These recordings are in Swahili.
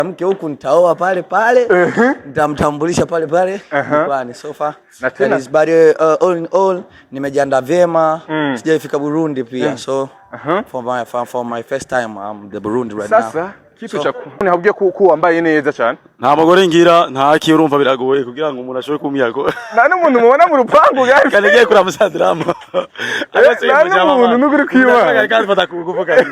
Mke huku nitaoa pale pale, nitamtambulisha pale pale kwani so far. That is but all in all nimejiandaa vyema, sijaifika Burundi pia. So for my first time the Burundi right now. Sasa kitu cha habugiye ku ambaye neza cyane. Nta magore ngira nta ki urumva biragoye kugira ngo umuntu ashobore kumiyako. Nta n'umuntu mubona mu rupangu guys. Kanagiye kuri amusadrama. Nta n'umuntu nubiri kwiba. Kandi fata kuvuga.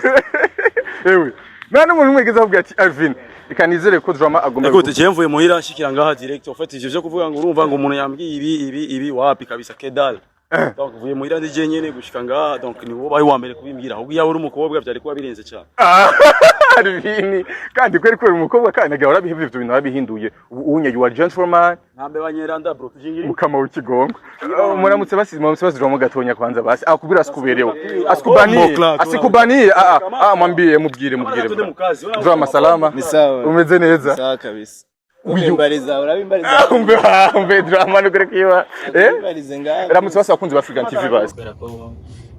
Ewe. Nta n'umuntu mwegeza avuga ati Alvin ikanizere ko drama agomba. Écoute, je mvuye muhira shikira ngaha direct. En fait, je kuvuga ngo urumva ngo umuntu yambwiye ibi wapi kabisa kedal. Donc vuye muhira ndi je nyene gushika ngaha, donc ni wowe wa mbere kubimbwira. Ahubwo yawe uri umukobwa byari kuba birenze cyane. Alvin kandi kweri umukobwa kandi nagira urabihivye ibyo bintu babihinduye. Unye you are gentleman. Ntambe banyeranda bro tujingiri. Mukama w'ikigongo. Muramutse basizwa mu gatonya kwanza basi. Akubira asikuberewe. Asikubani mwambie mubwire. Drama salama. Ni sawa. Umeze neza? Sawa kabisa. Ubimbariza urabimbariza. Umbe drama nukure kiwa. Ubimbarize ngaho. Ramutse basi bakunzi ba African TV basi.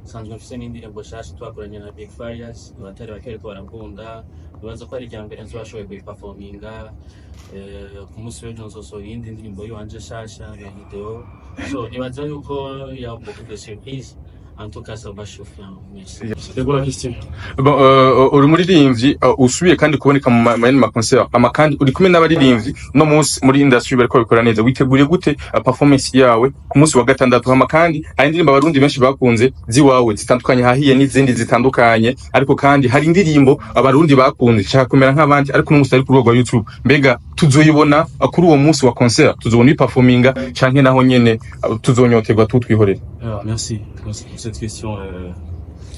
Sanzwe mfise n'indirimbo shasha twakoranye na Big Farious, abatari bakere ko barakunda. Bibaza ko ari ryambere nzobashoboye kuyiperforminga. Ku munsi w'ejo nzosohora iyindi ndirimbo yiwanje shasha ya video. So nibaza yuko ya beaucoup de surprise. En tout cas, ça va chauffer. Merci. C'était quoi la question? Uri muririmbyi usubiye kandi kuboneka mu ma concert amakandi uri kumwe n'abaririmbyi no munsi muri industry bariko bikora neza witeguriye gute performance yawe ku munsi wa gatandatu amakandi hari indirimbo abarundi benshi bakunze ziwawe zitandukanye hahiye n'izindi zitandukanye ariko kandi hari indirimbo abarundi bakunze cyaka kumera nk'abandi ariko n'umunsi ari ku rwego rwa YouTube mbega tuzoyibona kuri uwo munsi wa concert tuzobona performinga canke naho nyene tuzonyoterwa tutwihorera. Merci pour cette question.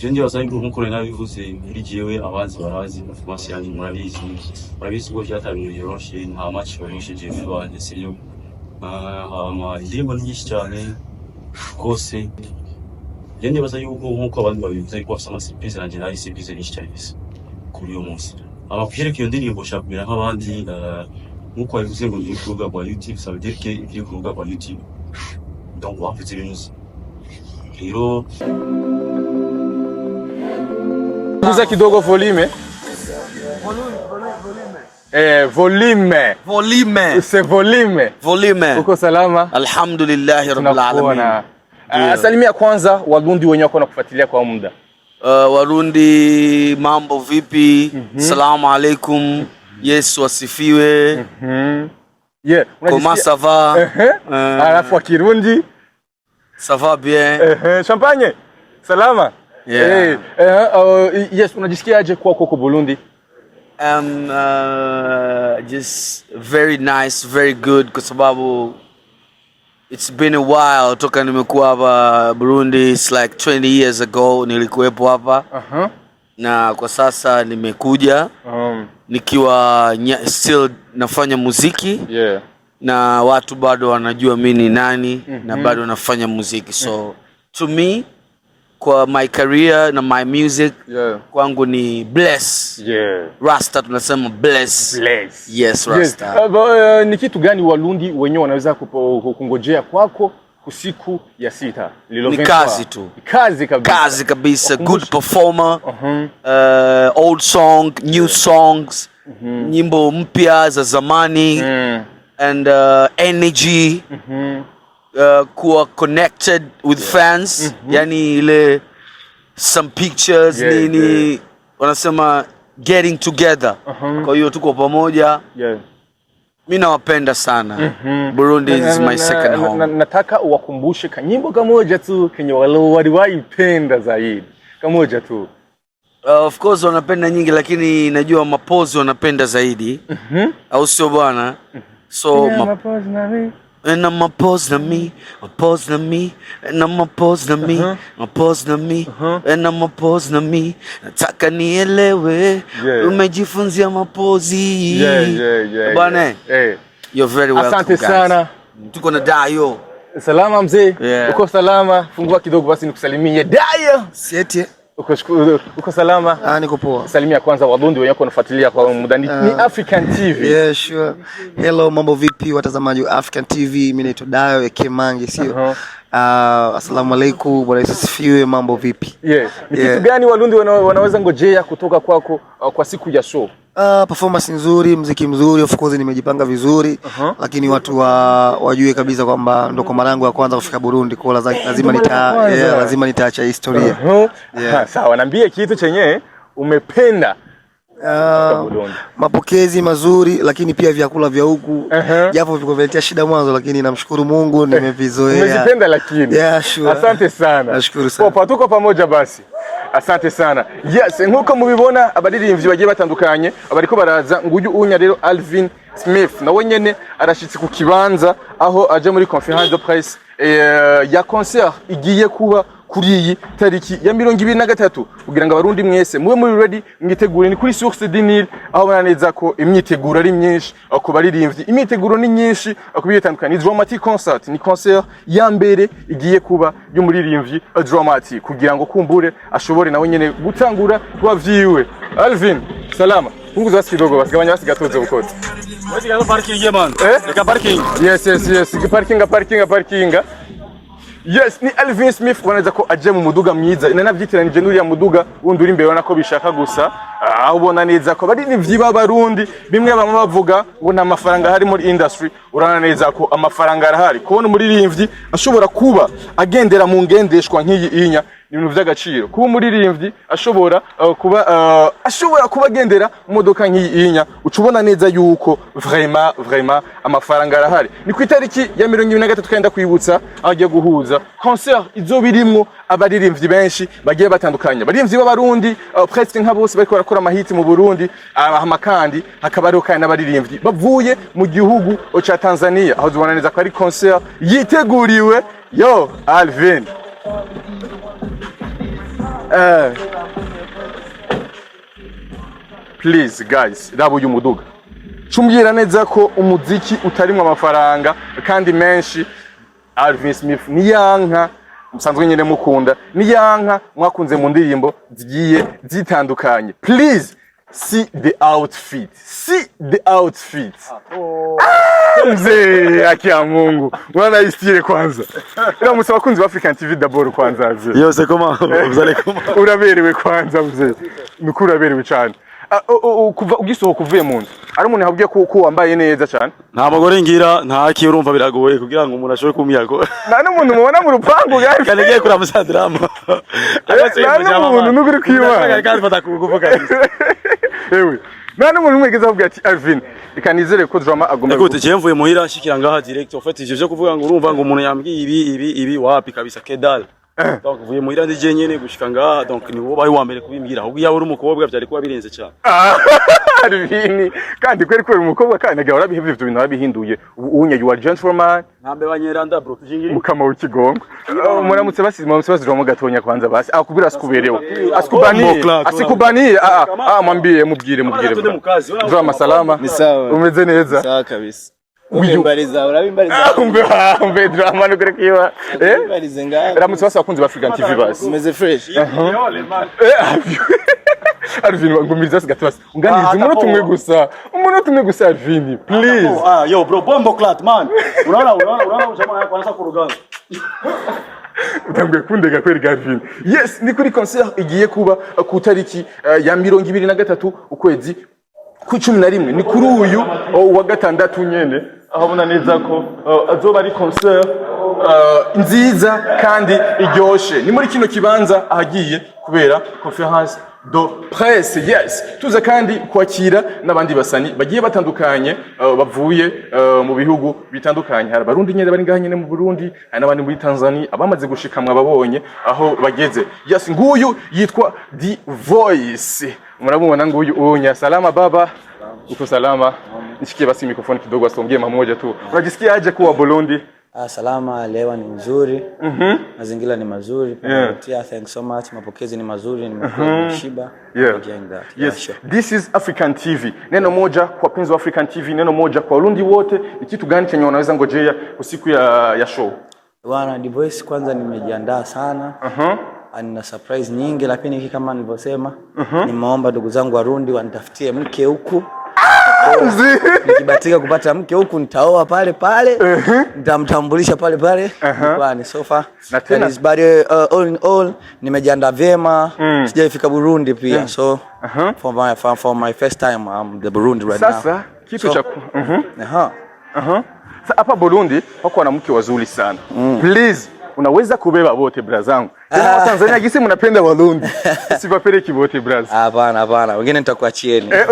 Je ne dis pas que mon coronavirus c'est religieux abazi barazi information yanyu murabizi ko cyatabiriye yoroshe nta match yoroshe je vuba ndetse indirimbo nyinshi cyane kose je ne baza yuko nkuko abantu babivuze ko afite surprise nanjye nari surprise nyinshi cyane kuri uyu munsi abakwereka iyo ndirimbo shakumira nk'abandi nkuko babivuze ngo ni kurubuga rwa YouTube ça veut dire que iri kurubuga rwa YouTube donc wafite ibintu hero Uza kidogo volume. Volume. C'est volume. Volume. Uko salama? Alhamdulillah rabbil alamin. Salimia kwanza Warundi wenyewe wako nakufuatilia kwa muda. Warundi mambo vipi? Salamu alaikum. Yesu asifiwe. Yeah. Comment ça va? Alafu Kirundi. Ça va bien. Champagne. Salama? Yeah. Yes, unajisikiaje kwa huko Burundi? Just very nice, very good kwa sababu it's been a while toka nimekuwa hapa Burundi. It's like 20 years ago nilikuwepo hapa. Na kwa sasa nimekuja nikiwa still nafanya muziki. Yeah. Na watu bado wanajua mimi ni nani na bado nafanya muziki. So to me kwa my career na my music kwangu ni bless. Yeah. Rasta tunasema bless. Yes, Rasta. Yes. Ni kitu gani Warundi wenyewe wanaweza kungojea kwako kusiku ya sita? Ni kazi tu. Kazi kabisa. Kazi kabisa. Good performer. Old song, new songs. Nyimbo mpya za zamani. And energy. Kuwa connected with fans. Yani ile some pictures nini wanasema getting together. Kwa hiyo tuko pamoja. Mimi nawapenda sana. Burundi is my second home. Nataka uwakumbushe kanyimbo kamoja tu kenye waliwaipenda zaidi. Kamoja tu. Of course wanapenda nyingi lakini najua mapozi wanapenda zaidi. Au sio bwana? So mapozi na mimi. And I'm a pose na me, and I'm a pose na me, a pose na me, and I'm a pose na me. Nataka nielewe, umejifunzia mapozi. Yeah. Bwana, you're very welcome. Asante sana. Tuko na Dayo. Salama mzee. Uko salama? Fungua kidogo basi nikusalimie. Dayo. Siete. Uko salama? Niko poa. Salimia kwanza Warundi wenyewe wanafuatilia kwa muda. Ni African TV. Yeah, sure. Hello, mambo vipi watazamaji wa African TV? Mimi naitwa Dayo Ekemangi, sio? Asalamu alaykum, bwana Yesu asifiwe, mambo vipi? Ni kitu gani Warundi wanaweza ngojea kutoka kwako kwa siku ya show? Performance nzuri, muziki mzuri, of course nimejipanga vizuri, lakini watu wajue kabisa kwamba ndo kwa mara yangu ya kwanza kufika Burundi, kwa lazima nitaacha historia. Sawa, niambie kitu chenye umependa. Mapokezi mazuri, lakini pia vyakula vya huku japo viko veletea shida mwanzo, lakini namshukuru Mungu nimevizoea. Umezipenda lakini. Sure. Asante sana. Nashukuru sana. Popa, tuko pamoja basi. Asante sana. Yes, nkuko mubibona abaririmbyi bagiye batandukanye abariko baraza nguyu unya rero Alvin Smith nawe nyene arashitse ku kibanza aho aje muri conférence de presse ya concert igiye kuba kuri iyi tariki ya 2023 kugira ngo abarundi mwese mube muri ready mwitegure. Ni kuri Source du Nil aho bananeza ko imyiteguro ari myinshi ako baririmbyi, imyiteguro ni nyinshi akubiye tandukanye. Dramatic concert ni concert ya mbere igiye kuba y'umuririmbyi Dramatic kugira ngo kumbure ashobore nawe nyene gutangura wavyiwe. Alvin, salama. Punguza basi kidogo basi, gabanya basi gatoze bukoze. Wewe gano parking man. Eka parking. Yes. Parking. Yes, ni Alvin Smith wanaweza ko aje mu muduga myiza. Inanavyitiranye n'uriya muduga wundi uri imbere wana ko bishaka gusa. Aho ubona neza ko bari nivyiba barundi bimwe bamwe bavuga ngo nta mafaranga hari muri industry, urana neza ko amafaranga arahari. Kubona umuririmbyi ashobora kuba agendera mu ngendeshwa nk'iyi inya ni ibintu by'agaciro. Kuba umuririmbyi ashobora kuba agendera mu modoka nk'iyi inya ucubona neza yuko vraiment amafaranga arahari. Ni ku itariki ya 2023 kenda kwibutsa agiye guhuza concert izobirimwo abaririmbyi benshi bagiye batandukanye. Abaririmbyi b'abarundi presque nka bose bariko barakora amahiti mu Burundi, kandi hakaba ariho kandi n'abaririmbyi bavuye mu gihugu ca Tanzania aho zibona neza ko ari concert yiteguriwe. Yo Alvin, please guys, rabo y'umuduga cumbwira neza ko umuziki utarimwe amafaranga kandi menshi. Alvin Smith ni yanka musanzwe nyene mukunda, ni yanka mwakunze mu ndirimbo zigiye zitandukanye. Please see the outfit. Mzee akia Mungu mwana istire kwanza. Ila musaba kunzi wa African TV d'abord kwanza mzee. Yo c'est comment? Vous allez comment? Uraberewe kwanza mzee. Nukuraberewe cyane. Kuva ugisohoka uvuye mu nzu ari umuntu habwiye ko wambaye neza cyane. Nta bagore ngira nta ki urumva biragoye kugira ngo umuntu ashobore kumiyago. Nta n'umuntu mubona mu rupangu guys. Kanegeye kuri amusadrama. Nta n'umuntu nubiri kwiyuma. Kandi batakuvuga. Ewe. Nta n'umuntu mwegeza avuga ati Alvin ikanizere ko drama agomba. Écoute, je mvuye muhira nshikira ngaha direct. En fait, je kuvuga ngo urumva ngo umuntu yambwiye ibi wapi kabisa kedal. Donc vuye muhira ndije nyene gushika ngaha, donc ni wowe wa mbere kubimbwira. Ahubwo yawe uri umukobwa byari kuba birenze cyane. Alvin kandi kweri kweri umukobwa kandi agahora bihevye ibyo bintu abihinduye. Unye you are gentleman. Ntambe banyeranda bro kijingiri. Mukama w'ikigongo. Muramutse basize mu gatonya kwanza basi. Akubira asikuberewe. Asikubani. Mwambie mubwire. Drama salama. Ni sawa. Umeze neza. Sawa kabisa. Ubimbariza umbe drama nukuri kiwa. Ubimbarize ngaho. Ramutse basi akunze ba African TV basi. Umeze fresh. Alvin ngumiriza sigatubasi. Unganize umuntu tumwe gusa Alvin please. Yo bro bombo clat man. Unaona jamaa yako anaanza kurugana. Utanguye kundega kweri Alvin. Yes, ni kuri concert igiye kuba ku tariki ya 2023 ukwezi ku 11 ni kuri uyu wa gatandatu nyene ahabona neza ko azoba ari concert nziza kandi iryoshe. Ni muri kino kibanza ahagiye kubera conférence de presse. Yes, tuza kandi kwakira n'abandi basani bagiye batandukanye bavuye mu bihugu bitandukanye. Hari abarundi nyene bari ngahanye mu Burundi, hari n'abandi muri Tanzania abamaze gushikamwa babonye aho bageze. Yes, nguyu yitwa The Voice. Mnabona nguyu unya salama baba. Uko salama? Nishikie basi mikrofoni kidogo asongee mmoja tu. Unajisikia aje kuwa Burundi? Salama, leo ni nzuri. Mazingira ni mazuri. Yeah, thanks so much. Mapokezi ni mazuri, nimekuwa shiba. Yes. Sure. This is African TV. Neno moja kwa penzi wa African TV, neno moja kwa Warundi wote. Ni kitu gani chenye unaweza ngojea usiku ya show? Bwana The Voice kwanza nimejiandaa sana. Ana surprise nyingi, lakini kama nilivyosema nimeomba ndugu zangu Warundi wanitafutie mke huku. Nikibatika kupata mke huku nitaoa pale pale, nitamtambulisha pale pale kwani so far. Na tena all in all nimejiandaa vyema, sijaifika Burundi pia so for my first time I'm the Burundi right now. Sasa kitu cha Sasa hapa Burundi wako na mke wazuri sana. Please unaweza kubeba wote brazangu. Tena wa Tanzania gisi mnapenda Warundi. Sipapeleki wote braz. Hapana. Wengine nitakuachieni. Mimi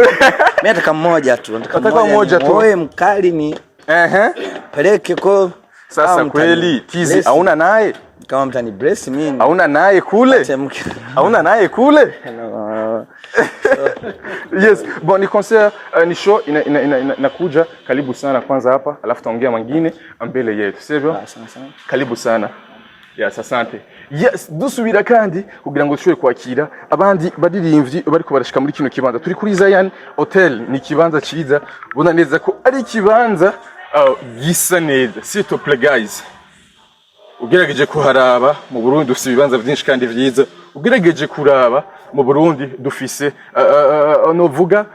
nataka mmoja tu, nataka mmoja tu. Moyo mkali ni peleke kwa. Sasa kweli tizi hauna naye? Kama mtani bless mimi. Hauna naye kule? Hauna naye kule? Yes, bon ni concert ni show inakuja karibu sana kwanza hapa, alafu taongea mengine mbele yetu. Sivyo? Karibu sana. Yes, asante. Yes, dusubira kandi kugira ngo dushobore kwakira abandi badirimvyi bariko barashika muri kino kibanza. Turi kuri Zion Hotel, ni kibanza ciza. Bona neza ko ari kibanza gisa neza. S'il te plaît guys. Ugerageje kuharaba mu Burundi dufise ibibanza byinshi kandi vyiza. Ugerageje kuraba mu Burundi dufise novuga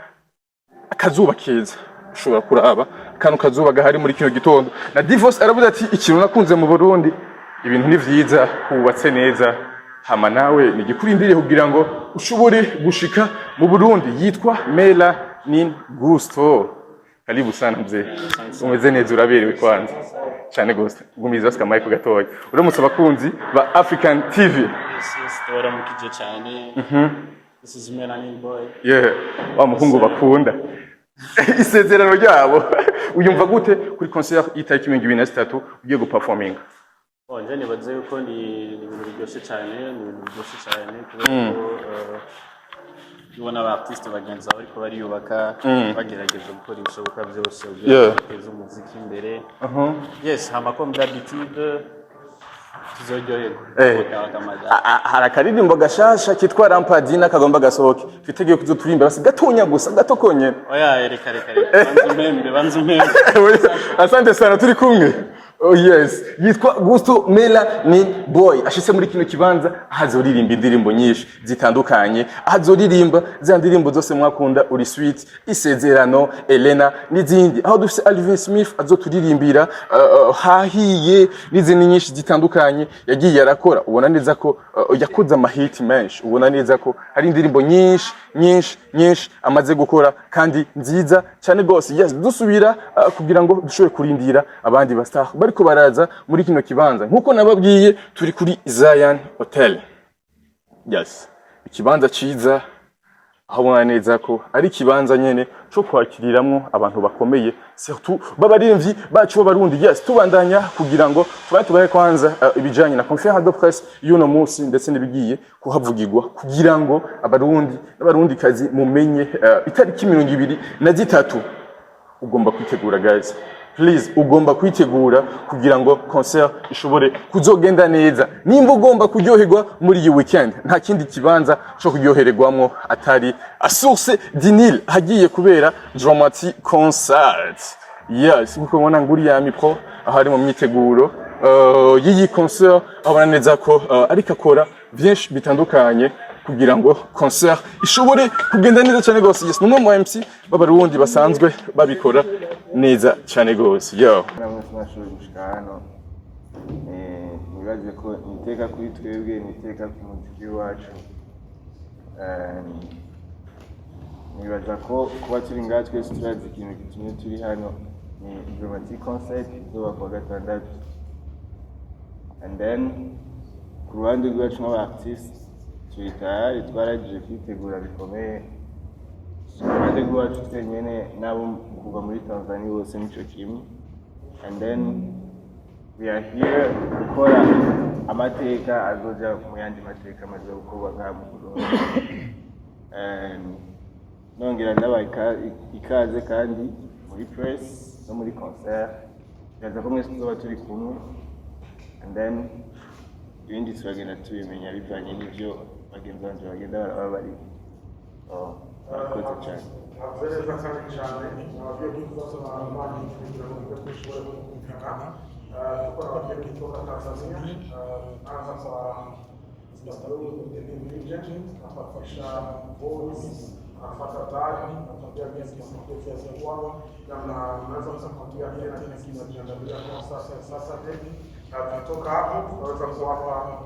akazuba keza. Ushobora kuraba kanu kazuba gahari muri kino gitondo. Na Divorce aravuze ati ikintu nakunze mu Burundi ibintu ni vyiza, hubatse neza. Hama nawe ni gikurindiriye kugira ngo ushobore gushika mu Burundi. Yitwa Melanin Gusto. Karibu sana mzee. Umeze neza uraberewe kwanza. Cyane gose. Gumiza sika mic gatoya. Uramutse abakunzi ba African TV. Yes, turamukije cyane. This is Melanin boy. Yeah. Wa muhungu bakunda. Isezerano ryabo. Uyumva gute kuri concert itariki 2023 ugiye guperforminga? Nje nibaze yuko ni ibintu biryoshye cyane, ubona abartiste bagenzi aho ariko bariyubaka bagerageje gukora ibishoboka byose guteza umuziki imbere. Yes, hama d'habitude tuzoryoherwa. Hari akaririmbo gashasha kitwa Rampadina kagomba gasohoke. Twitegiye kuzoturimba basi gatonya gusa gato konyene. Oya reka. Banzu mpembe. Asante sana turi kumwe. Oh yes, yitwa Gusto Melanin boy. Ashitse muri kino kibanza hazoririmba indirimbo nyinshi zitandukanye. Hazoririmba za ndirimbo zose mwakunda uri sweet, isezerano, Elena n'izindi. Aho dufise Alvin Smith azoturirimbira hahiye n'izindi nyinshi zitandukanye yagiye arakora. Ubona neza ko yakoze amahit menshi. Ubona neza ko hari indirimbo nyinshi amaze gukora kandi nziza cyane gose. Yes, dusubira kugira ngo dushobore kurindira abandi bastar bariko baraza muri kino kibanza. Nkuko nababwiye turi kuri Zion Hotel. Yes, ikibanza ciza aho ubona neza ko ari kibanza nyene cyo kwakiriramwo abantu bakomeye, surtout babarimvyi bacu b'Abarundi. Yes, tubandanya kugira ngo tubaye kwanza ibijanye na conférence de presse y'uno munsi ndetse nibigiye kuhavugirwa kugira ngo Abarundi n'Abarundi kazi mumenye itariki 23 ugomba kwitegura guys. Please ugomba kwitegura kugira ngo concert ishobore kuzogenda neza. Nimba ugomba kuryoherwa muri iyi weekend nta kindi kibanza cyo kuryohererwamo atari Source du Nil hagiye kubera dramatic concert. Yes, uko mubona nguri ya micro ahari mu myiteguro yiyi concert abana neza ko ariko akora byinshi bitandukanye kugira ngo concert ishobore kugenda neza cyane gose. Yes, numwe mu MC b'Abarundi basanzwe babikora neza cyane gose. Yo namwe twashobora gushika hano nibaze ko niteka kuri twebwe, niteka ku muziki wacu. Nibaza ko kuba turi ngaha twese turazi ikintu gitumye turi hano ni dramatic concert izoba kuwa gatandatu. And then ku ruhande rwacu nk'abartiste turi tayari, twaragije kwitegura bikomeye. Ruhande rwacu twenyene nabo kuva muri Tanzania bose nico kimwe. And then we are here gukora amateka azoja mu yandi mateka amaze gukorwa ngaha mu Burundi. Nongera ndabaha ikaze kandi muri press no muri concert. Ndaza ko mwese tuzoba turi kumwe. And then ibindi turagenda tubimenya bivanye n'ivyo bagenzi banje bagenda barabari. Murakoze cyane. tafadhali nakwambia pia sisi kwa namna unaweza kusapotia tena kile kinachoendelea kwa sasa hivi. Kutoka hapo tunaweza kuwapa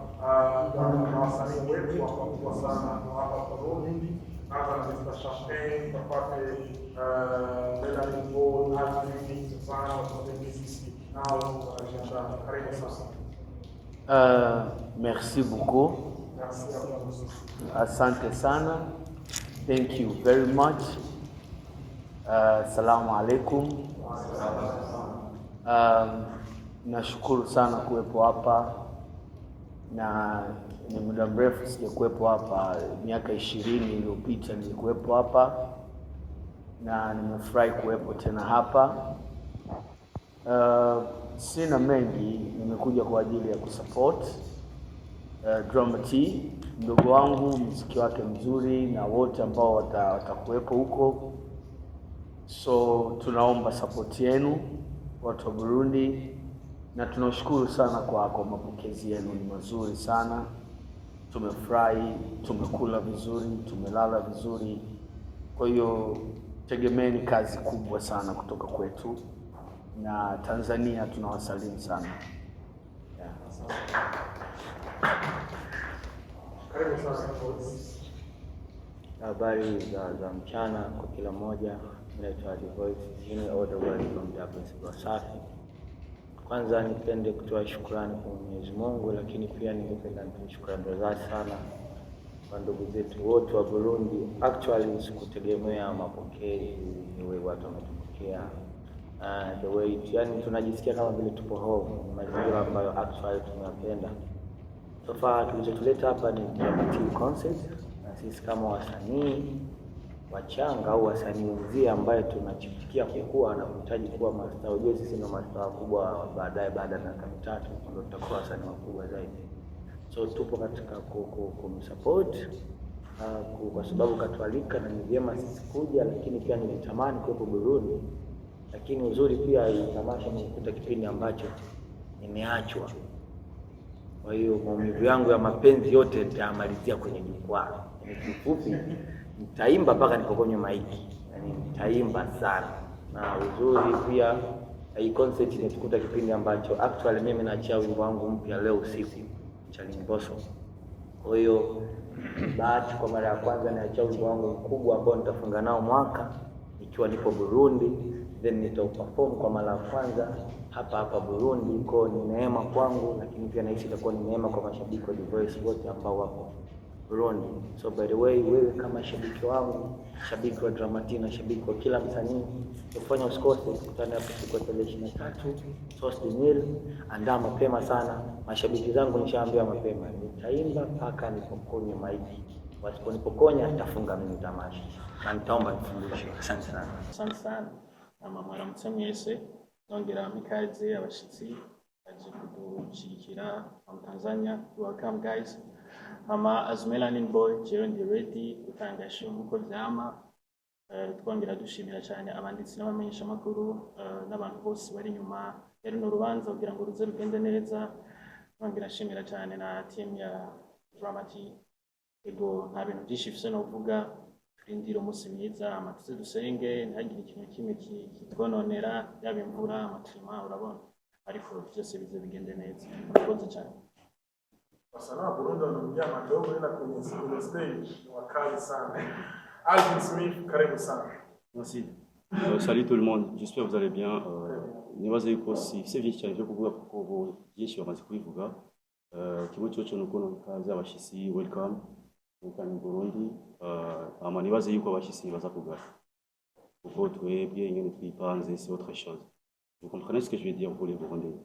na wasanii wetu wakubwa sana hapa Burundi, hata na Mr. Champagne tupate Melanie Ball hadi sana kwa sisi nao tunajiandaa. Karibu sana. Merci beaucoup. Asante sana. Thank you very much. Assalamu alaikum. Nashukuru sana kuwepo hapa, na ni muda mrefu sijakuwepo hapa. Miaka 20 iliyopita nilikuwepo hapa na nimefurahi kuwepo tena hapa. Sina mengi, nimekuja kwa ajili ya kusupport Drama T, mdogo wangu, muziki wake mzuri na wote ambao watakuwepo huko. So tunaomba support yenu watu wa Burundi, na tunashukuru sana kwa mapokezi yenu, ni mazuri sana. Tumefurahi, tumekula vizuri, tumelala vizuri. Kwa hiyo tegemeeni kazi kubwa sana kutoka kwetu, na Tanzania tunawasalimu sana. Yeah. Habari za mchana kwa kila mmoja. Naitwa Voice all the way from Dar es Salaam Safi. Kwanza nipende kutoa shukrani kwa Mwenyezi Mungu, lakini pia ningependa kutoa shukrani sana kwa ndugu zetu wote wa Burundi. Actually sikutegemea mapokezi ni watu wametupokea the way, yani tunajisikia kama vile tupo home, mazingira ambayo actually tunapenda. So far kilichotuleta hapa ni concert, na sisi kama wasanii wachanga au wasanii wenzia ambaye tunachipikia kukua na kuhitaji kuwa mastaa. Unajua sisi ndio mastaa wakubwa baadaye, baada ya miaka 3 ndio tutakuwa wasanii wakubwa zaidi. So tupo katika kumsupport kwa sababu katualika na ni vyema sisi kuja, lakini pia nilitamani kuwepo Burundi, lakini uzuri pia tamasha nimekuta kipindi ambacho nimeachwa. Kwa hiyo maumivu yangu ya mapenzi yote nitamalizia kwenye jukwaa. Ni kifupi, nitaimba mpaka nipokonywe maiki, yani nitaimba sana. Na uzuri pia hii concert inatukuta kipindi ambacho actually mimi naachia wimbo wangu mpya leo usiku cha Limboso. Kwa hiyo bahati kwa mara ya kwanza naachia wimbo wangu mkubwa ambao nitafunga nao mwaka nikiwa nipo Burundi, then nitauperform kwa mara ya kwanza hapa Burundi. Kwa ni neema kwangu, lakini pia nahisi itakuwa ni neema kwa mashabiki wa The Voice wote ambao wapo Burundi. So by the way, wewe kama shabiki wangu, shabiki wa Drama T na shabiki wa kila msanii, ufanye usikose kukutana hapo siku ya 23 Source de Mille. Andaa mapema sana. Mashabiki zangu nishaambia mapema, nitaimba mpaka nipokonywe maiki. Wasiponipokonya nitafunga mimi tamasha. Na nitaomba nifundishe. Asante sana. Asante sana. Mwaramutse mwese, nongera mikaze abashitsi baje kudushigikira mu Tanzania. Welcome guys. As Melanie Boy, jewe ndi ready gutanga show nkuko vyama. Twongera dushimira cyane abanditsi n'abamenyesha makuru n'abantu bose bari nyuma yari no rubanza kugira ngo ruze rugende neza. Twongera shimira cyane na team ya Drama T. Ego nta bintu byinshi bise no kuvuga, turindira umunsi mwiza, amatuze dusenge, ntagire ikintu kimwe kitwononera, yaba imvura, amatrima, urabona, ariko byose bize bigende neza. Murakoze cyane. Wasanii Burundi wanaongea madogo ila kwenye stage wakali sana. Alvin Smith, karibu sana. Merci. Salut tout le monde, j'espère que vous allez bien. Nibaze yuko c'est bien cyane cyo kuvuga kuko byinshi bamaze kubivuga. Kimwe cyo nuko nkaza abashisi welcome mu Burundi. Nibaze yuko abashisi baza kugara. Kuko twebwe ingene twipanze c'est autre chose. Vous comprenez ce que je veux dire pour les Burundais.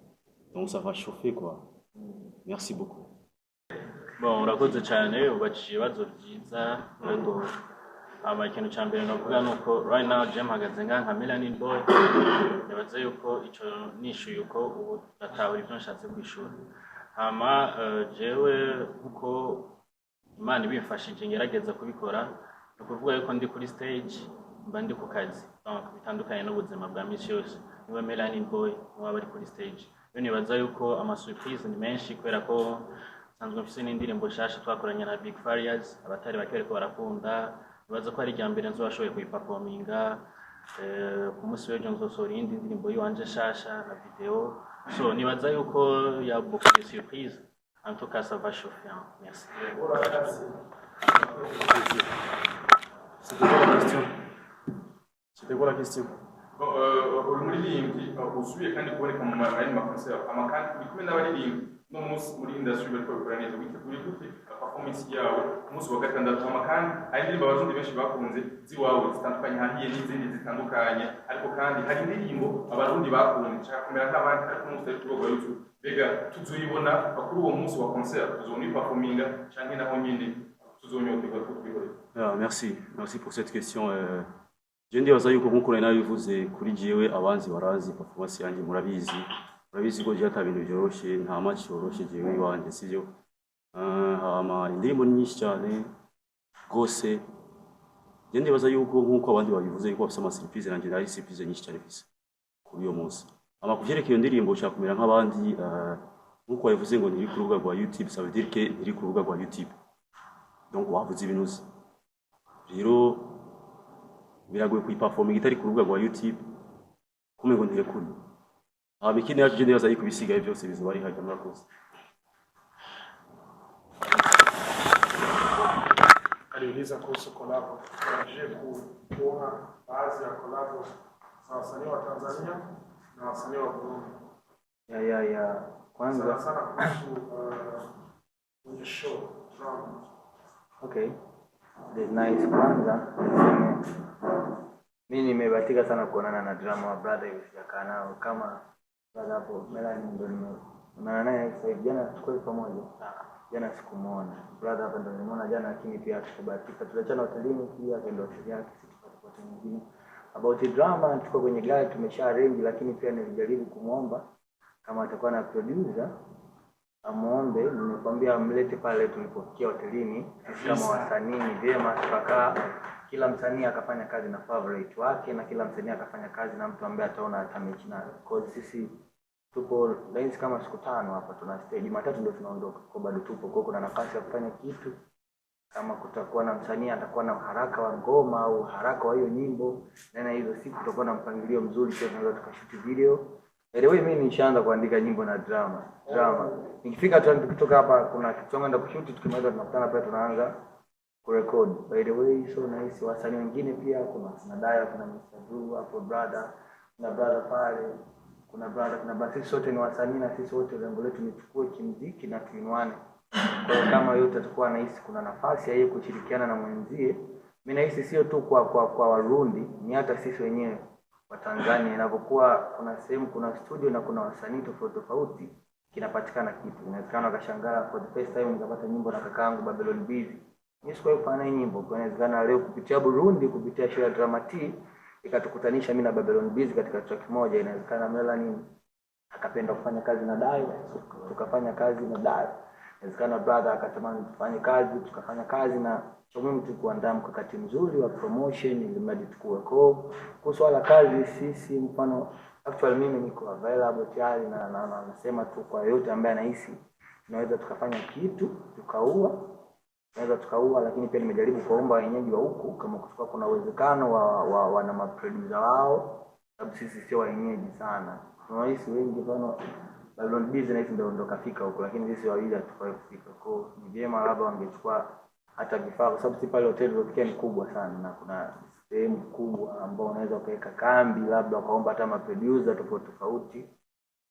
Donc ça va chauffer quoi. Merci beaucoup. Bon, urakoze cyane, ubacishije ibibazo byiza. Ngo ikintu cya mbere navuga nuko right now Jem hagaze nka Melanie Boy, yabaze yuko ico nishu yuko ubu datahura ibyo nshatse kwishura. Jewe uko Imana ibimfashije ngerageza kubikora, ukuvuga yuko ndi kuri stage mba ndi ku kazi, bitandukanye n'ubuzima bwa misi yose. Niwe Melanie Boy waba ari kuri stage. Nibaza yuko ama surprise ni menshi kubera ko sanzwe mfise n'indirimbo shasha twakoranye na Big Farias, abatari bake bariko barakunda. nibaza ko ari irya mbere nzobashoboye kuyiperforminga ku munsi w'ejo nzosohora iyindi ndirimbo yiwanje shasha na video, so nibaza yuko ya beaucoup de surprise. En tout cas, ça va chauffer. Merci. C'était quoi la question? Umuririmbyi usubiye kandi kuboneka mu mayindi makonseri amakandi uri kumwe n'abaririmbyi no munsi muri industry bariko bakora neza witegura gute performance yawe umunsi wa gatandatu amakandi hari indirimbo abarundi benshi bakunze ziwawe zitandukanye hahiye n'izindi zitandukanye ariko kandi hari indirimbo abarundi bakunze nshaka kumera nk'abandi ariko umunsi ari kuroga YouTube bega tuzoyibona kuri uwo munsi wa concert tuzoni performinga canke naho nyine tuzonyoterwa twibore. Merci pour cette question. Je ndibaza yuko nkuko nabivuze kuri jewe abanzi barazi performance yanjye murabizi ko jata bintu byoroshe nta match yoroshe jewe iwanje sivyo. Hama indirimbo nyinshi cyane gose. Je ndibaza yuko nkuko abandi babivuze yuko bafite ama surprise nanjye nari surprise nyinshi cyane bise kuri uyo munsi. Ama kuvyereka iyo ndirimbo ushaka kumera nk'abandi nkuko babivuze ngo ntiri ku rubuga rwa YouTube, ça veut dire que ntiri ku rubuga rwa YouTube. Donc wavuze ibinuzi. Rero biragoye kuyiperforminga itari ku rubuga rwa YouTube kumwe ngo ntirekure. Ikindi yaje je ndibaza yuko bisigaye byose bizoba ari hajya murakoze. Aliuliza kuhusu collab. Je kuona baadhi ya collab za wasanii wa Tanzania na wasanii wa Burundi. Kwanza sana kuhusu kwenye show drama. Okay. That's nice. Kwanza mimi nimebahatika sana kuonana na drama wa brother hivi sijakaa nao kama brother hapo Melanie ndio nimeonana naye sasa jana tukao pamoja. Jana sikumuona. Brother hapa ndio nimeona jana lakini pia tukubahatika. Tuliachana hotelini pia akaenda hoteli yake kwa watu wengine. About drama tuko kwenye gari tumesha arrange lakini pia nilijaribu kumuomba kama atakuwa na producer amuombe, nimekwambia amlete pale tulipofikia hotelini kama wasanii ni vyema tukakaa kila msanii akafanya kazi na favorite wake na kila msanii akafanya kazi na mtu ambaye ataona atamechi naye. Kwa sisi tupo lines kama siku 5 hapa tuna stage. Jumatatu ndio tunaondoka. Kwa bado tupo kwa kuna nafasi ya kufanya kitu. Kama kutakuwa na msanii atakuwa na haraka wa ngoma au haraka wa hiyo nyimbo, na hizo siku tutakuwa na mpangilio mzuri pia tunaweza tukashoot video. Anyway mimi nishaanza kuandika nyimbo na drama. Nikifika tukitoka hapa kuna kitu naenda kushoot tukimaliza tunakutana pia tunaanza kurecord. By the way so nice wasanii wengine pia kuna Daya kuna Mr. Drew hapo brother na brother pale kuna brother kuna basi sote ni wasanii na sisi wote lengo letu ni tukue kimuziki na tuinuane. Kwa hiyo kama yote atakuwa anahisi kuna nafasi ya yeye kushirikiana na mwenzie, mimi nahisi sio tu kwa Warundi ni hata sisi wenyewe wa Tanzania inapokuwa kuna sehemu kuna studio na kuna wasanii tofauti kinapatikana kitu. Inawezekana akashangaa for the first time nikapata nyimbo na kakaangu Babylon Busy. Mimi sikuwahi kufanya nyimbo, kwa inawezekana leo kupitia Burundi kupitia show ya Drama T ikatukutanisha mimi na Babylon Busy katika track moja. Inawezekana Melanie akapenda kufanya kazi na Dai, tukafanya kazi na Dai. Inawezekana brother akatamani tufanye kazi, tukafanya kazi na muhimu tu kuandaa mkakati mzuri wa promotion ili mradi tukue kwa swala kazi sisi mfano actually mimi niko available tayari na nasema tu kwa yote ambaye anahisi tunaweza tukafanya kitu tukaua lakini pia nimejaribu kuomba wenyeji wa huku kama kutoka kuna uwezekano wa na maproducer wao sababu sisi sio wenyeji sana tunahisi wengi mfano Babylon Business ndio kafika huko lakini sisi wawili hatufaye kufika kwa ni vyema labda wangechukua hata vifaa kwa sababu pale hoteli zote ni kubwa sana na kuna sehemu kubwa ambao unaweza kuweka kambi labda ukaomba hata maproducer tofauti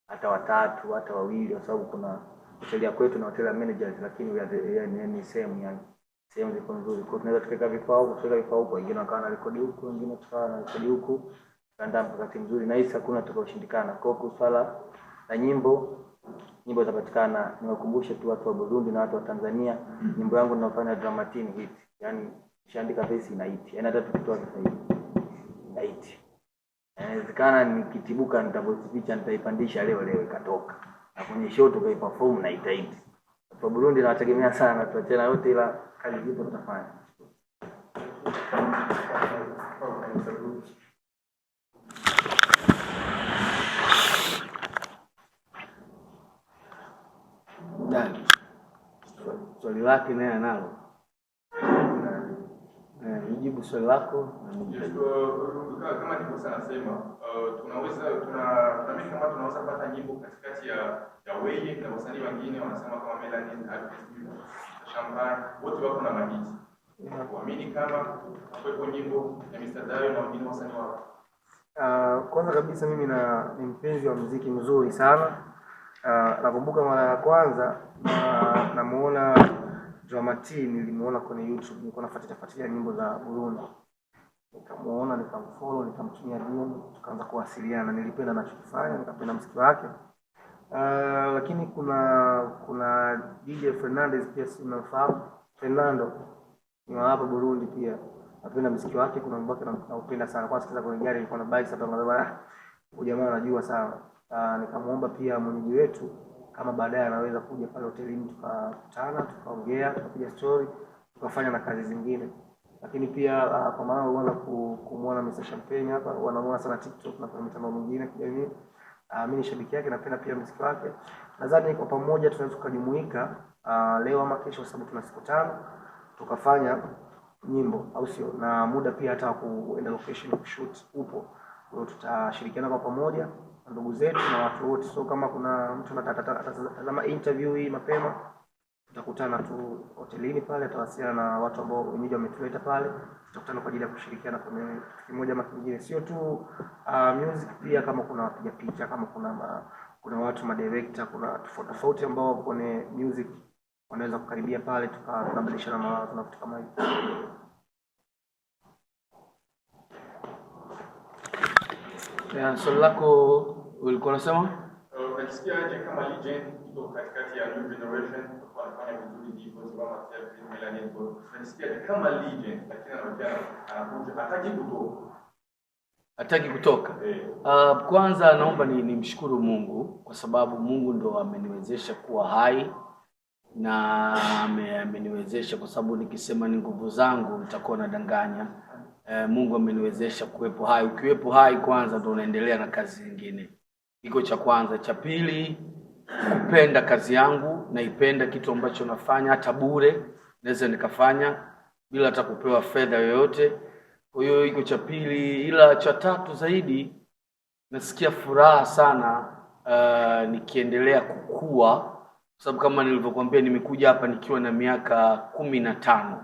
hata watatu hata wawili kwa sababu kuna hoteli ya kwetu na hoteli ya managers lakini ni sehemu ziko nzuri kwa tunaweza tukaweka vifaa huko wengine wakawa na rekodi huko wengine tukawa na rekodi huko tukaandaa mkakati mzuri na hisi hakuna tutakaoshindikana kwa swala la nyimbo zinapatikana. Niwakumbushe tu watu wa Burundi na watu wa Tanzania nyimbo yangu ninafanya Drama T hit yani nishaandika verse ina hit yani hata tukitoa sasa hivi ina hit inawezekana nikitibuka nitapozipicha nitaipandisha leo ikatoka na kwenye show tukaiperform na itaiti kwa Burundi nawategemea sana tuachana yote ila kazi zipo tutafanya. Swali lake naye analo. kujibu swali lako kama nilivyokuwa nasema, tunaamini kama tunaweza kupata nyimbo katikati ya wewe na wasanii wengine wanasema kama Melanin, Champagne, wote wako na mahiti. Kuamini kama kwa nyimbo ya Mr. Dayo na wengine wasanii wao. Kwanza kabisa mimi ni mpenzi wa muziki mzuri sana. Nakumbuka mara ya kwanza namuona Drama T, nilimuona kwenye YouTube, nilikuwa nafuatilia nyimbo za Burundi. Nikamuona, nikamfollow, nikamtumia DM, tukaanza kuwasiliana. Nilipenda anachokifanya, nikapenda muziki wake. Lakini kuna DJ Fernandez pia, si mnafahamu Fernando, ni wa hapa Burundi pia. Napenda muziki wake, kuna wimbo wake naupenda sana. Kwa sikiza kwenye gari nilikuwa na bike sasa, ngazaba huyu jamaa anajua sana. Nikamuomba pia mwenyeji wetu kama baadaye anaweza kuja pale hotelini, tukakutana, tukaongea, tukapiga story, tukafanya na kazi zingine. Lakini pia kwa maana unaanza kumuona Mr. Champagne hapa, wanamuona sana TikTok na kwenye mitandao mingine kijamii. Mimi ni shabiki yake, napenda pia muziki wake. Nadhani kwa pamoja tunaweza kujumuika leo ama kesho, sababu tuna siku 5, tukafanya nyimbo, au sio? Na muda pia hata kuenda location kushoot upo. Kwa hiyo tutashirikiana kwa pamoja na ndugu zetu na watu wote. So kama kuna mtu anataka interview hii mapema, tutakutana tu hotelini pale, tutawasiliana na watu ambao wenyeji wametuleta pale, tutakutana kwa ajili ya kushirikiana kwenye kimoja ama kingine. Sio tu music, pia kama kuna wapiga picha, kama kuna watu director, kuna tofauti ambao kwenye music wanaweza kukaribia pale, tukabadilishana mawazo na vitu kama hivyo. Swali lako ulikuwa unasema? Unasikiaje kama legend kutoka katikati ya new generation wanafanya vizuri hivyo kama Melanin? Unasikiaje kama legend lakini anakuja hataki kutoka? Kwanza naomba nimshukuru Mungu, kwa sababu Mungu ndo ameniwezesha kuwa hai na ameniwezesha, kwa sababu nikisema ni nguvu zangu nitakuwa nadanganya. Mungu ameniwezesha kuwepo hai. Ukiwepo hai kwanza ndo unaendelea na kazi nyingine. Iko cha kwanza. Cha pili, kupenda kazi yangu, naipenda kitu ambacho nafanya, hata bure naweza nikafanya bila hata kupewa fedha yoyote. Kwa hiyo iko cha pili. Ila cha tatu zaidi, nasikia furaha sana nikiendelea kukua, kwa sababu kama nilivyokuambia nimekuja hapa nikiwa na miaka 15.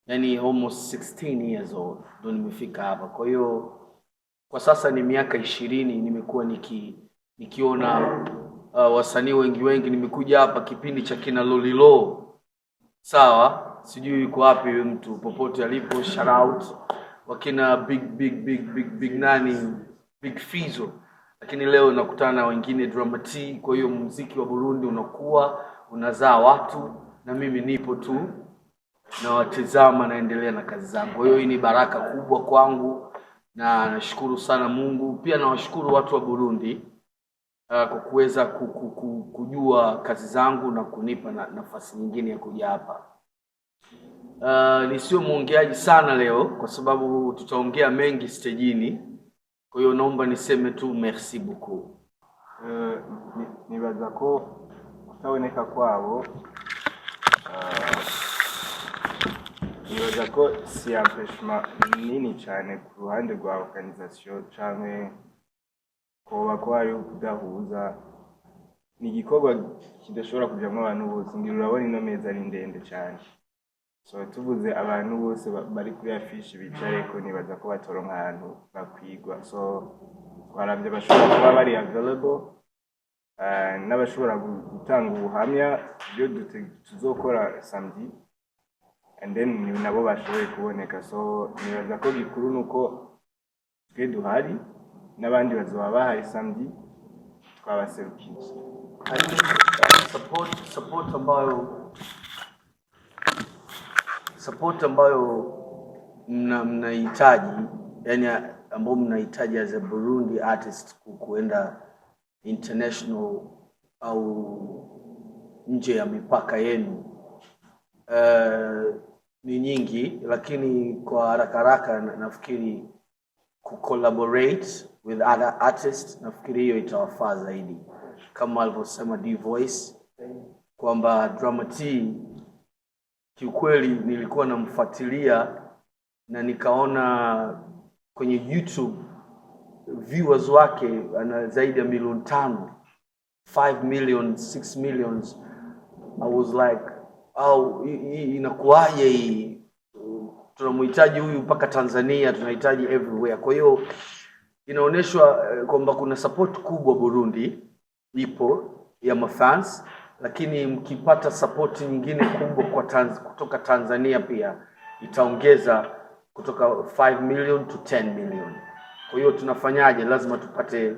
Yani almost 16 years old ndo nimefika hapa. Kwa hiyo kwa sasa ni miaka 20 nimekuwa nikiona wasanii wengi. Nimekuja hapa kipindi cha kina Lolilo. Sawa, sijui yuko wapi mtu, popote alipo, shout out. Wakina big nani, Big Fizo. Lakini leo nakutana na wengine Drama T. Kwa hiyo muziki wa Burundi unakuwa, unazaa watu, na mimi nipo tu na watazama, naendelea na kazi zangu. Kwa hiyo hii ni baraka kubwa kwangu na nashukuru sana Mungu. Pia nawashukuru watu wa Burundi kwa kuweza kujua kazi zangu na kunipa nafasi nyingine ya kuja hapa. Nisio muongeaji sana leo kwa sababu tutaongea mengi stejini. Kwa hiyo naomba niseme tu merci beaucoup. Nibaza ko kutaboneka kwabo nibaza ko si empêchement nini cyane ku ruhande rwa organisation cyane ko hari kudahuza. Ni igikorwa kidashobora kujyamo abantu bose. Ngira urabona ino meza ari ndende cyane, so tuvuze abantu bose bari kuri affiche bicaye ko nibaza ko batoronka ahantu bakwigwa. So twarabye bashobora kuba bari available n'abashobora gutanga ubuhamya byo tuzokora samedi, and then nabo bashoboye kuboneka. So nibaza ko gikuru nuko twe duhari n'abandi bazoba bahari samedi twabaserukije. Support ambayo mnahitaji, yani ambao mnahitaji as a Burundi artist kuenda international au nje ya mipaka yenu, ni nyingi, lakini kwa haraka nafikiri collaborate with other artists, nafikiri hiyo itawafaa zaidi. Kama alivyosema D Voice kwamba Drama T kiukweli nilikuwa namfuatilia na nikaona kwenye YouTube viewers wake ana zaidi ya milioni 5, 5 million, 6 millions. I was like, inakuaje hii? Tunamhitaji huyu mpaka Tanzania, tunahitaji everywhere. Kwa hiyo inaonyeshwa kwamba kuna support kubwa Burundi ipo ya mafans, lakini mkipata support nyingine kubwa kutoka Tanzania pia itaongeza kutoka 5 million to 10 million. Kwa hiyo tunafanyaje? Lazima tupate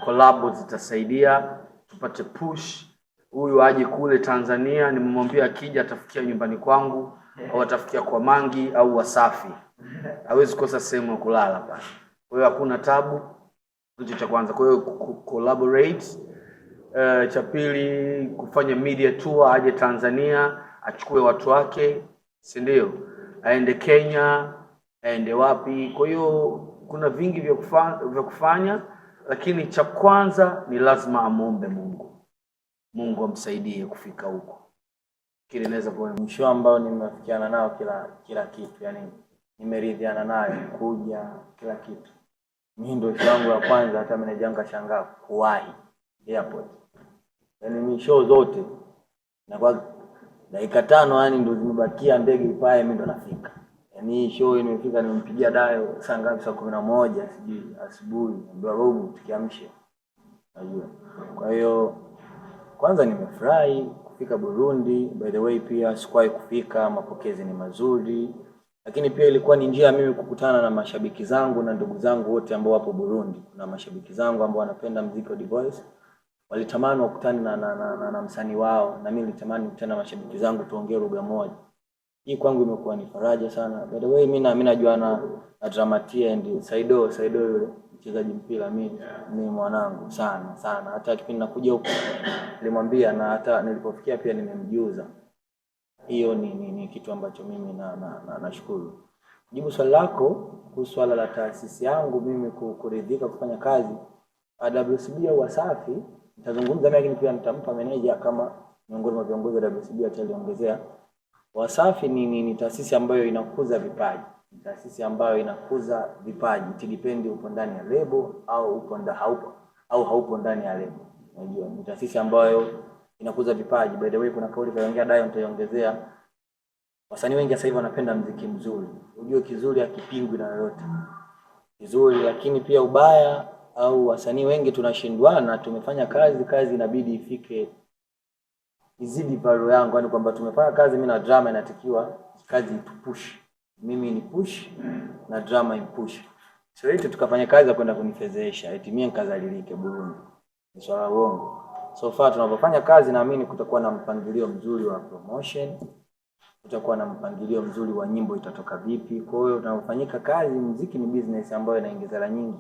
collab zitasaidia tupate push. Huyu aje kule Tanzania, nimemwambia akija atafikia nyumbani kwangu au atafikia kwa Mangi au Wasafi. Hawezi kosa sehemu ya kulala pale. Kwa hiyo hakuna tabu. Hicho cha kwanza. Kwa hiyo collaborate. Cha pili kufanya media tour, aje Tanzania, achukue watu wake, si ndio? Aende Kenya, aende wapi. Kwa hiyo kuna vingi vya kufanya, lakini cha kwanza ni lazima amuombe Mungu amsaidie kufika huko. Kile naweza kuwa mwisho ambao nimefikiana nao kila kitu, yani nimeridhiana nayo kuja kila kitu. Mimi ndio show yangu ya kwanza, hata meneja yangu kashangaa kuwahi airport. Yani mimi show zote na kwa dakika 5 yani ndio zimebakia ndege ipae, mimi ndo nafika. Yani show imefika, nimempigia Dayo saa ngapi? Saa 11 sijui asubuhi, ndio robo tukiamsha. Unajua. Kwa hiyo kwanza nimefurahi kufika Burundi. By the way pia sikuwahi kufika, mapokezi ni mazuri. Lakini pia ilikuwa ni njia mimi kukutana na mashabiki zangu na ndugu zangu wote ambao wapo Burundi. Kuna mashabiki zangu ambao wanapenda muziki wa The Voice. Walitamani wakutane na msanii wao, na mimi nilitamani kukutana na mashabiki zangu tuongee lugha moja. Hii kwangu imekuwa ni faraja sana. By the way mimi najua na Dramatia and Saido yule mchezaji mpira, mimi mwanangu sana. Hata kipindi nakuja huko nilimwambia, na hata nilipofikia pia nimemjuza. Hiyo ni kitu ambacho mimi nashukuru. Jibu swali lako kuhusu swala la taasisi yangu mimi kuridhika kufanya kazi WCB au Wasafi, nitazungumza lakini pia nitampa meneja kama miongoni mwa viongozi wa WCB ataliongezea. Wasafi ni taasisi ambayo inakuza vipaji. Taasisi ambayo inakuza vipaji, itidipendi upo ndani ya lebo au haupo ndani ya lebo. Unajua, ni taasisi ambayo inakuza vipaji. By the way kuna kauli kaongea Dayo, nitaiongezea. Wasanii wengi sasa hivi wanapenda muziki mzuri. Unajua kizuri hakipingwi na yoyote. Kizuri, lakini pia ubaya au wasanii wengi tunashindwana, tumefanya kazi inabidi ifike izidi value yangu, yani kwamba tumefanya kazi mimi na Drama inatakiwa kazi itupush. Mimi ni push na Drama impush. Sio eti tukafanya kazi ya kwenda kunifezesha, eti mimi nikazalilike Burundi. Ni swala uongo. So far tunapofanya kazi naamini kutakuwa na mpangilio mzuri wa promotion, kutakuwa na mpangilio mzuri wa nyimbo itatoka vipi. Kwa hiyo tunapofanyika kazi, muziki ni business ambayo inaingiza hela nyingi.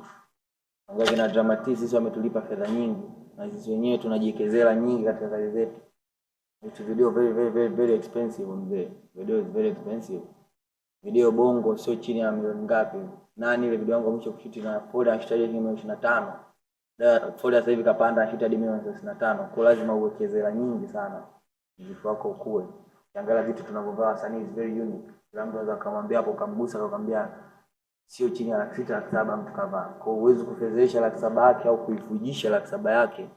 Angalia na Dramatic sisi wametulipa fedha nyingi, na sisi wenyewe tunajikezea nyingi katika kazi zetu. It's video very expensive mzee. Video is very expensive. Video bongo sio chini ya milioni ngapi. Nani ile video yangu mwisho kushuti na Foda hashtag milioni 25. Foda sasa hivi kapanda hashtag milioni 35. Kwa lazima uwekeze hela nyingi sana muziki wako ukue. Kiangalia vitu tunavyovaa wasanii is very unique. Kila mtu anaweza kumwambia hapo, kamgusa akamwambia sio chini ya 600 700 mtu kavaa. Kwa uwezo kufedhesha 700 yake au kuifujisha 700 yake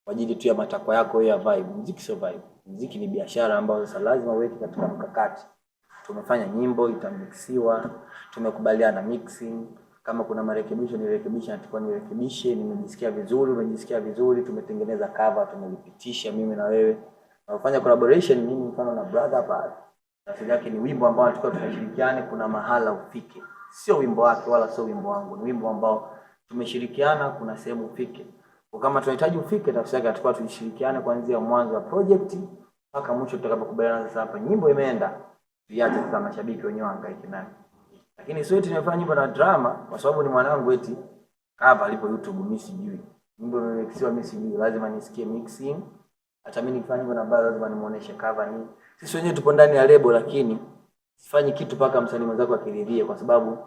kwa ajili tu ya matakwa yako ya vibe. Muziki sio vibe. Muziki ni biashara ambayo sasa lazima uweke katika mkakati. Tumefanya nyimbo itamixiwa, tumekubaliana mixing, kama kuna marekebisho nirekebisha, natakuwa nirekebishe. Nimejisikia vizuri, umejisikia vizuri, tumetengeneza cover, tumelipitisha mimi na wewe. Tunafanya collaboration mimi mfano na brother pale. Tafsiri yake ni wimbo ambao tulikuwa tunashirikiana, kuna mahala ufike. Sio wimbo wake wala sio wimbo wangu, ni wimbo ambao tumeshirikiana, kuna sehemu ufike. Kwa kama tunahitaji ufike, tafsiri yake atakuwa tushirikiane kuanzia mwanzo wa project mpaka mwisho tutakapokubaliana. Sasa hapa nyimbo imeenda, viache sasa mashabiki wenyewe hangaike nayo. Lakini sio eti nimefanya nyimbo na Drama kwa sababu ni mwanangu eti cover alipo YouTube mimi sijui. Nyimbo nimexiwa mimi sijui, lazima nisikie mixing. Hata mimi nifanye nyimbo na bado lazima nimuoneshe cover ni. Sisi wenyewe tupo ndani ya lebo, lakini sifanyi kitu paka msanii mwenzako akiridhie, kwa sababu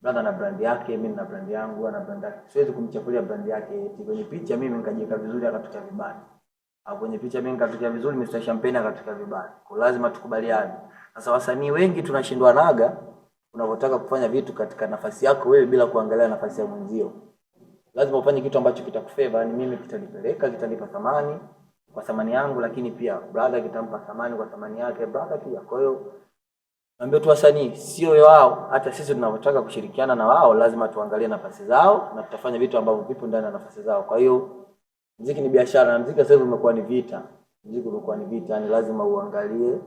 brother na brand yake, mimi na brand yangu, ana brand yake. Siwezi kumchafulia brand yake eti kwenye picha mimi nikajiweka vizuri akatokea vibaya, au kwenye picha mimi nikatokea vizuri Mr. Champagne akatokea vibaya. Kwa lazima tukubaliane. Sasa wasanii wengi tunashindwanaga unapotaka kufanya vitu katika nafasi yako wewe bila kuangalia nafasi ya mwenzio. Lazima ufanye kitu ambacho kitakufavor, ni mimi kitanipeleka, kitanipa thamani kwa thamani yangu, lakini pia brother kitampa thamani kwa thamani yake brother pia. Kwa hiyo naambia tu wasanii sio wao, hata sisi tunapotaka kushirikiana na wao lazima tuangalie nafasi zao na tutafanya vitu ambavyo vipo ndani ya nafasi zao. Kwa hiyo muziki ni biashara na muziki sasa hivi umekuwa ni vita. Muziki umekuwa ni vita, yani lazima uangalie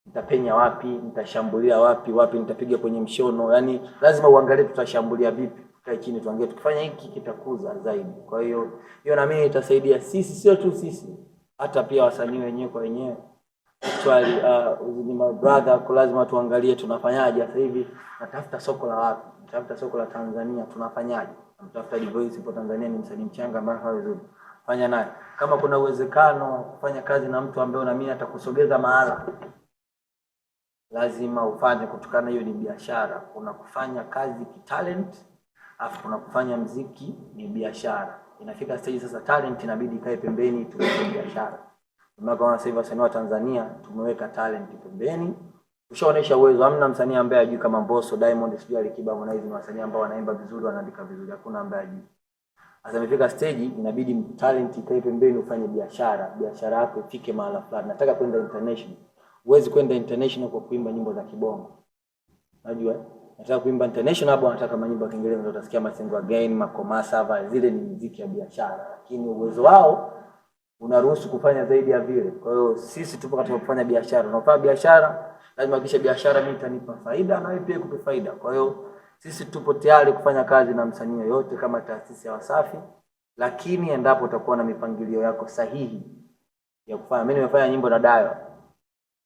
nitapenya wapi, nitashambulia wapi, wapi nitapiga kwenye mshono. Yani lazima uangalie tutashambulia vipi. Tukae chini tuangalie tukifanya hiki kitakuza zaidi. Kwa hiyo na mimi itasaidia sisi, sio tu sisi, hata pia wasanii wenyewe kwa wenyewe. Actually ni my brother, kwa lazima tuangalie tunafanyaje sasa hivi. Natafuta soko la wapi? Natafuta soko la Tanzania, tunafanyaje? Natafuta Divoice kwa Tanzania, ni msanii mchanga ambaye hawezi fanya naye. Kama kuna uwezekano wa kufanya kazi na mtu ambaye na mimi atakusogeza mahala, lazima ufanye, kutokana hiyo ni biashara. Kuna kufanya kazi kitalent, afu kuna kufanya muziki ni biashara. Inafika stage sasa talent inabidi ikae pembeni, tufanye biashara. Tumeona sasa hivi wasanii wa Tanzania tumeweka talent pembeni. Tushaonesha uwezo, hamna msanii ambaye ajui kama Mbosso, Diamond, sijui Alikiba, Harmonize, ni wasanii ambao wanaimba vizuri, wanaandika vizuri, hakuna ambaye ajui. Sasa imefika stage inabidi talent ikae pembeni, ufanye biashara. Biashara yako ifike mahali fulani. Nataka kwenda international. Huwezi kwenda international kwa kuimba nyimbo za kibongo. Unajua? Nataka kuimba international hapo, nataka nyimbo za Kiingereza, ndio utasikia Masengo Again, Makomasava, zile ni muziki ya biashara. Lakini uwezo wao unaruhusu kufanya zaidi ya vile. Kwa hiyo sisi tupo katika kufanya biashara. Unafanya biashara, lazima kisha biashara mimi itanipa faida na wewe pia ikupe faida. Kwa hiyo sisi tupo tayari kufanya kazi na msanii yoyote kama taasisi ya Wasafi, lakini endapo utakuwa na mipangilio yako sahihi ya kufanya. Mimi nimefanya nyimbo na Dayo.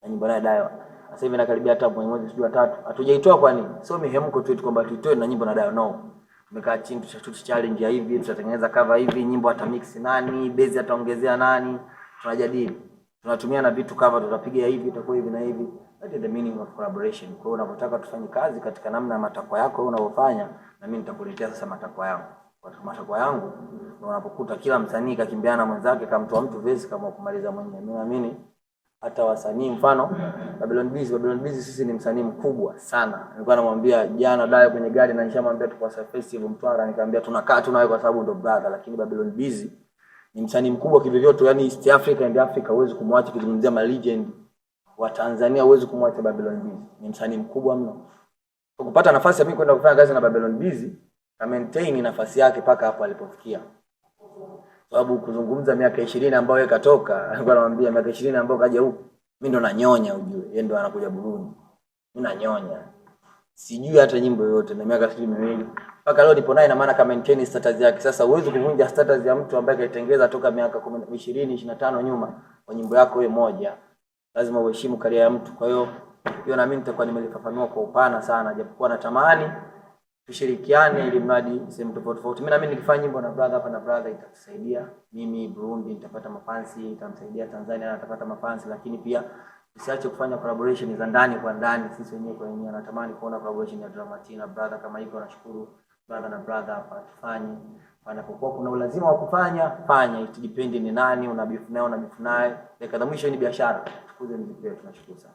Na nyimbo na Dayo sasa hivi nakaribia hata mwezi sijui 3. Hatujaitoa kwa nini? Sio mihemko tu kwamba tuitoe na nyimbo na Dayo, no. Tumekaa chini tutashoot challenge ya hivi, tutatengeneza cover hivi, nyimbo atamix nani, base ataongezea nani, tunajadili. Tunatumia na vitu cover, tutapiga hivi, itakuwa hivi na hivi. That is the meaning of collaboration. Kwa hiyo unapotaka tufanye kazi katika namna ya matakwa yako wewe unavyofanya, na mimi nitakuletea sasa matakwa yangu. Kwa matakwa yangu ndio unapokuta kila msanii kakimbiana mwenzake, kamtoa mtu vesi kama kumaliza mwenyewe. Mimi naamini hata wasanii mfano Babylon Busy sisi ni msanii mkubwa sana. Nilikuwa namwambia jana Dayo kwenye gari na nishamwambia tuko kwa festival Mtwara, nikamwambia tunakaa tu nawe kwa sababu ndo brother, lakini Babylon Busy ni msanii mkubwa kivyote, yani East Africa and Africa huwezi kumwacha. Kuzungumzia ma legend wa Tanzania huwezi kumwacha Babylon Busy. Ni msanii mkubwa mno. Kwa kupata nafasi ya mimi kwenda kufanya kazi na Babylon Busy, na maintain nafasi yake paka hapo alipofikia. Sababu kuzungumza miaka 20 ambayo yeye katoka, alikuwa anamwambia miaka 20 ambayo kaja huko, mimi ndo nanyonya ujue. Yeye ndo anakuja Burundi. Mimi nanyonya. Sijui hata nyimbo yoyote na miaka 20 mpaka leo nipo naye, na maana kama maintain status yake. Sasa huwezi kuvunja status ya mtu ambaye kaitengeza toka miaka 20 25 nyuma kwa nyimbo yako wewe moja. Lazima uheshimu career ya mtu. Kwa hiyo na mimi nitakuwa nimelifafanua kwa upana sana, japokuwa natamani tushirikiane ili mradi sehemu tofauti. Mimi naamini nikifanya nyimbo na brother hapa na brother itatusaidia. Mimi Burundi nitapata mafansi, itamsaidia Tanzania atapata mafansi, lakini pia usiache kufanya collaboration za ndani kwa ndani, sisi wenyewe kwa wenyewe. Natamani kuona collaboration ya Drama Team na brother kama hivyo. Nashukuru brother na brother hapa tufanye. Panapokuwa kuna ulazima wa kufanya, fanya. It depend ni nani una beef naye, dakika za mwisho ni biashara. Tukuze mziki wetu. Tunashukuru sana.